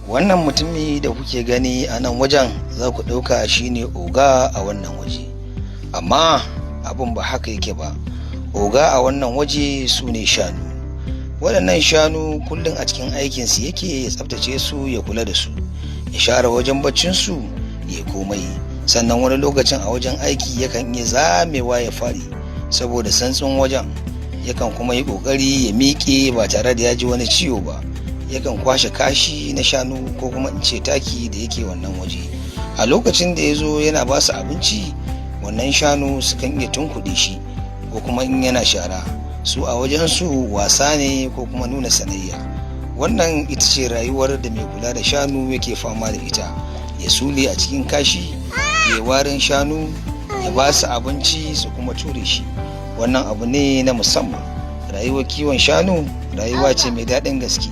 Wannan mutumi da kuke gani a nan wajen za ku ɗauka shine oga a wannan waje, amma abin ba haka yake ba. Oga a wannan waje su ne shanu. Waɗannan shanu kullum a cikin aikinsu yake ya tsaftace su, ya kula da su, ya share wajen baccinsu, ya komai. Sannan wani lokacin a wajen aiki yakan iya zamewa ya faɗi saboda santsin wajen, yakan kuma yi ƙoƙari ya miƙe ba tare da ya ji wani ciwo ba. Yakan kwashe kashi na shanu ko kuma in ce taki da yake wannan waje. A lokacin da ya zo yana ba su abinci, wannan shanu sukan iya tunkuɗe shi, ko kuma in yana shara, su a wajensu wasa ne ko kuma nuna sanayya. Wannan ita ce rayuwar da mai kula da shanu yake fama da ita. Ya sule a cikin kashi, ya warin shanu, ya ba su abinci su kuma ture shi. Wannan abu ne na musamman. Rayuwar kiwon shanu rayuwa ce mai daɗin gaske.